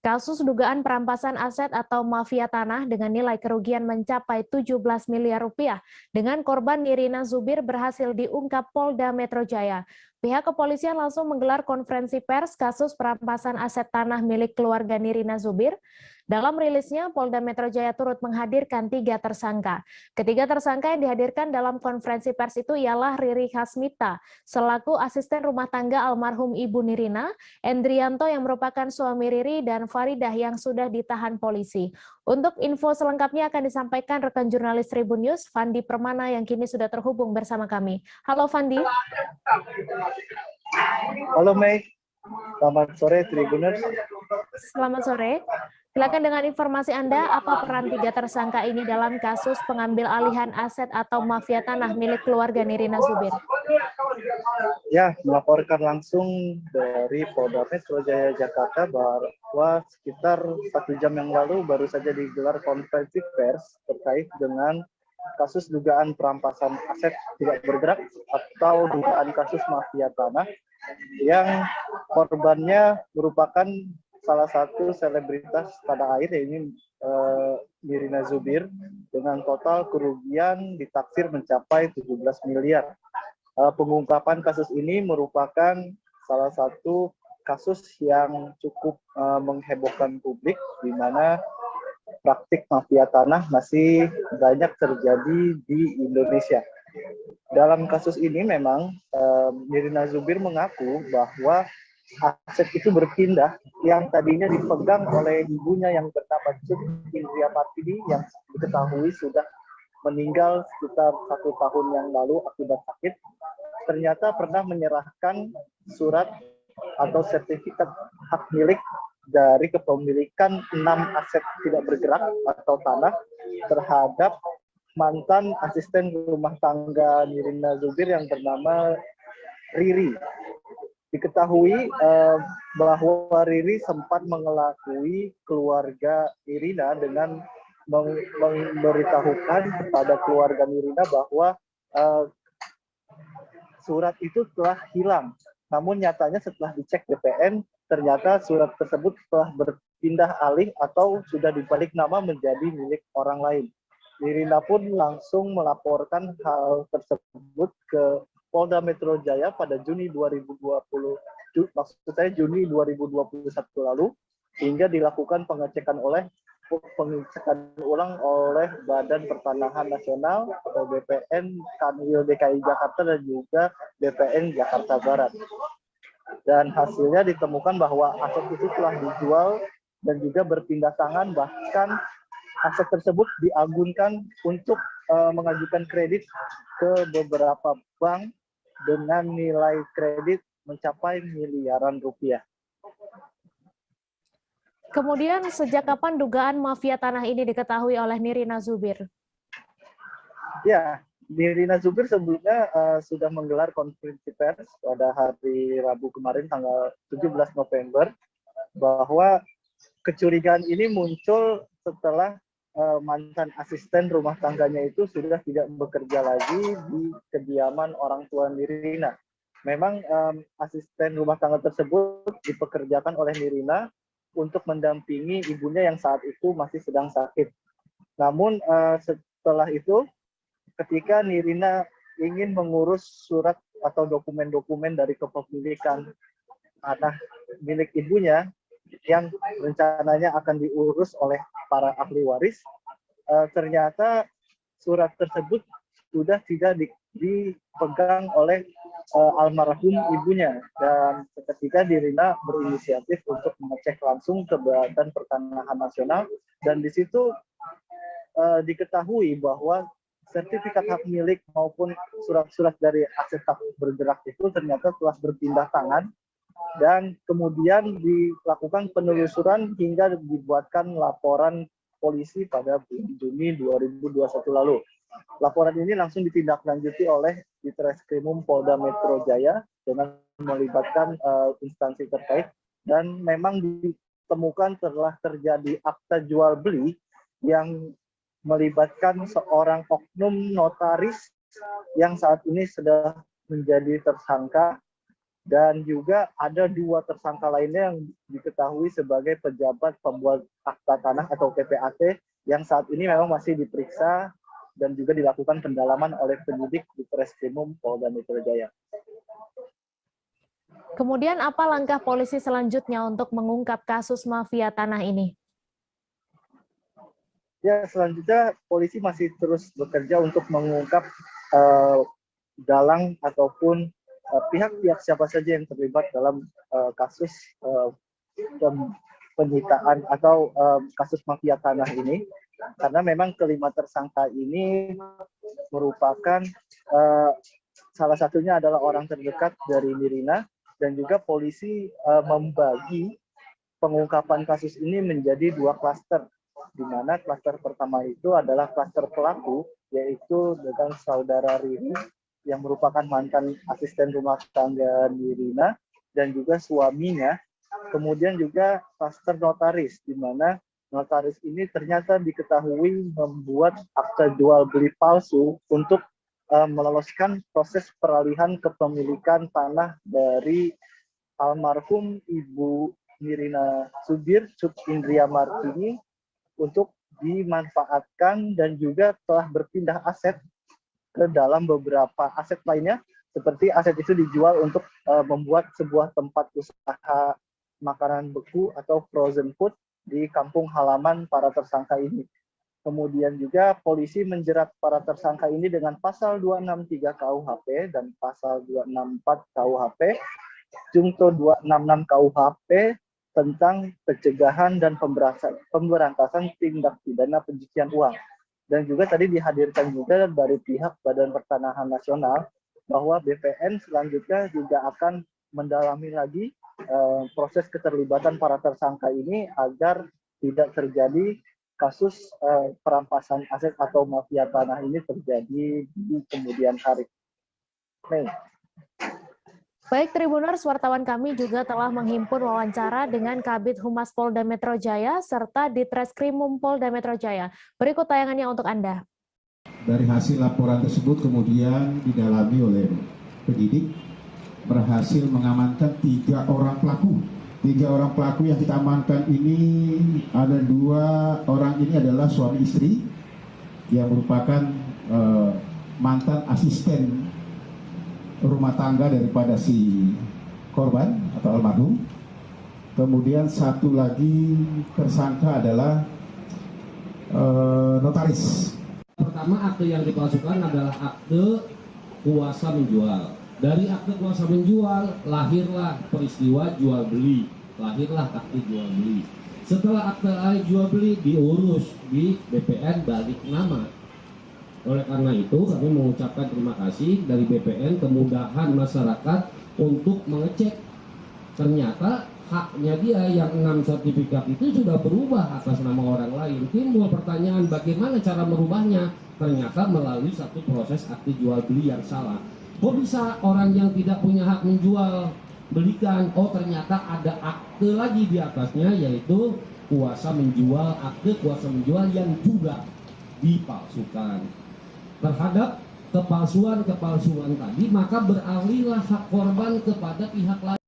Kasus dugaan perampasan aset atau mafia tanah dengan nilai kerugian mencapai 17 miliar rupiah dengan korban Nirina Zubir berhasil diungkap Polda Metro Jaya. Pihak kepolisian langsung menggelar konferensi pers kasus perampasan aset tanah milik keluarga Nirina Zubir. Dalam rilisnya, Polda Metro Jaya turut menghadirkan 3 tersangka. Ketiga tersangka yang dihadirkan dalam konferensi pers itu ialah Riri Hasmita, selaku asisten rumah tangga almarhum Ibu Nirina, Endrianto yang merupakan suami Riri, dan Faridah yang sudah ditahan polisi. Untuk info selengkapnya akan disampaikan rekan jurnalis Tribun News, Fandi Permana yang kini sudah terhubung bersama kami. Halo Fandi. Halo Mei, selamat sore Tribuners. Selamat sore. Silakan dengan informasi Anda, apa peran 3 tersangka ini dalam kasus pengambil alihan aset atau mafia tanah milik keluarga Nirina Zubir? Ya, melaporkan langsung dari Polda Metro Jaya Jakarta bahwa sekitar 1 jam yang lalu baru saja digelar konferensi pers terkait dengan kasus dugaan perampasan aset tidak bergerak atau dugaan kasus mafia tanah yang korbannya merupakan salah satu selebritas tanah air, yaitu Nirina Zubir, dengan total kerugian ditaksir mencapai 17 miliar. Pengungkapan kasus ini merupakan salah satu kasus yang cukup menghebohkan publik, di mana praktik mafia tanah masih banyak terjadi di Indonesia. Dalam kasus ini memang Nirina Zubir mengaku bahwa aset itu berpindah yang tadinya dipegang oleh ibunya yang bernama Indria Partidi yang diketahui sudah meninggal sekitar 1 tahun yang lalu akibat sakit, ternyata pernah menyerahkan surat atau sertifikat hak milik dari kepemilikan 6 aset tidak bergerak atau tanah terhadap mantan asisten rumah tangga Nirina Zubir yang bernama Riri. Diketahui bahwa Riri sempat mengelakui keluarga Nirina dengan memberitahukan kepada keluarga Nirina bahwa surat itu telah hilang. Namun nyatanya setelah dicek BPN, ternyata surat tersebut telah berpindah alih atau sudah dibalik nama menjadi milik orang lain. Nirina pun langsung melaporkan hal tersebut ke Polda Metro Jaya pada Juni 2021 lalu, hingga dilakukan pengecekan ulang oleh Badan Pertanahan Nasional atau BPN Kanwil DKI Jakarta dan juga BPN Jakarta Barat. Dan hasilnya ditemukan bahwa aset itu telah dijual dan juga berpindah tangan, bahkan aset tersebut diagunkan untuk mengajukan kredit ke beberapa bank dengan nilai kredit mencapai miliaran rupiah. Kemudian sejak kapan dugaan mafia tanah ini diketahui oleh Nirina Zubir? Ya, Nirina Zubir sebelumnya sudah menggelar konferensi pers pada hari Rabu kemarin tanggal 17 November bahwa kecurigaan ini muncul setelah mantan asisten rumah tangganya itu sudah tidak bekerja lagi di kediaman orang tua Nirina. Memang asisten rumah tangga tersebut dipekerjakan oleh Nirina untuk mendampingi ibunya yang saat itu masih sedang sakit. Namun setelah itu, ketika Nirina ingin mengurus surat atau dokumen-dokumen dari kepemilikan tanah milik ibunya yang rencananya akan diurus oleh para ahli waris, ternyata surat tersebut sudah tidak dipegang oleh almarhum ibunya, dan ketika Nirina berinisiatif untuk mengecek langsung ke Badan Pertanahan Nasional, dan di situ diketahui bahwa sertifikat hak milik maupun surat-surat dari aset hak bergerak itu ternyata telah berpindah tangan, dan kemudian dilakukan penelusuran hingga dibuatkan laporan polisi pada Juni 2021 lalu. Laporan ini langsung ditindaklanjuti oleh Ditreskrimum Polda Metro Jaya dengan melibatkan instansi terkait, dan memang ditemukan telah terjadi akta jual beli yang melibatkan seorang oknum notaris yang saat ini sudah menjadi tersangka Dan juga ada 2 tersangka lainnya yang diketahui sebagai pejabat pembuat akta tanah atau PPAT yang saat ini memang masih diperiksa dan juga dilakukan pendalaman oleh penyidik di Treskrimum Polda Metro Jaya. Kemudian apa langkah polisi selanjutnya untuk mengungkap kasus mafia tanah ini? Ya, selanjutnya polisi masih terus bekerja untuk mengungkap dalang ataupun pihak-pihak siapa saja yang terlibat dalam kasus penyitaan atau kasus mafia tanah ini, karena memang kelima tersangka ini merupakan salah satunya adalah orang terdekat dari Nirina, dan juga polisi membagi pengungkapan kasus ini menjadi 2 klaster, di mana klaster pertama itu adalah klaster pelaku, yaitu dengan saudara Riri yang merupakan mantan asisten rumah tangga Nirina dan juga suaminya. Kemudian juga klaster notaris, di mana notaris ini ternyata diketahui membuat akta jual beli palsu untuk meloloskan proses peralihan kepemilikan tanah dari almarhum Ibu Nirina Zubir, Sud Indria Martini, untuk dimanfaatkan dan juga telah berpindah aset ke dalam beberapa aset lainnya, seperti aset itu dijual untuk membuat sebuah tempat usaha makanan beku atau frozen food di kampung halaman para tersangka ini. Kemudian juga polisi menjerat para tersangka ini dengan pasal 263 KUHP dan pasal 264 KUHP, Junto 266 KUHP tentang pencegahan dan pemberantasan tindak pidana pencucian uang. Dan juga tadi dihadirkan juga dari pihak Badan Pertanahan Nasional bahwa BPN selanjutnya juga akan mendalami lagi proses keterlibatan para tersangka ini agar tidak terjadi kasus perampasan aset atau mafia tanah ini terjadi di kemudian hari. Baik Tribuners, wartawan kami juga telah menghimpun wawancara dengan Kabid Humas Polda Metro Jaya serta di Treskrimum Polda Metro Jaya. Berikut tayangannya untuk Anda. Dari hasil laporan tersebut kemudian didalami oleh penyidik, berhasil mengamankan 3 orang pelaku. 3 orang pelaku yang kita amankan ini, ada 2 orang ini adalah suami istri yang merupakan mantan asisten rumah tangga daripada si korban atau almarhum. Kemudian 1 lagi tersangka adalah notaris. Pertama, akte yang dipalsukan adalah akte kuasa menjual. Dari akte kuasa menjual lahirlah peristiwa jual beli, lahirlah akte jual beli. Setelah akte jual beli diurus di BPN balik nama. Oleh karena itu kami mengucapkan terima kasih dari BPN, kemudahan masyarakat untuk mengecek. Ternyata haknya dia yang 6 sertifikat itu sudah berubah atas nama orang lain. Timbul pertanyaan bagaimana cara merubahnya? Ternyata melalui satu proses akte jual beli yang salah. Kok bisa orang yang tidak punya hak menjual belikan? Oh, ternyata ada akte lagi di atasnya, yaitu kuasa menjual, akte kuasa menjual yang juga dipalsukan. Terhadap kepalsuan tadi, maka beralihlah hak korban kepada pihak lain.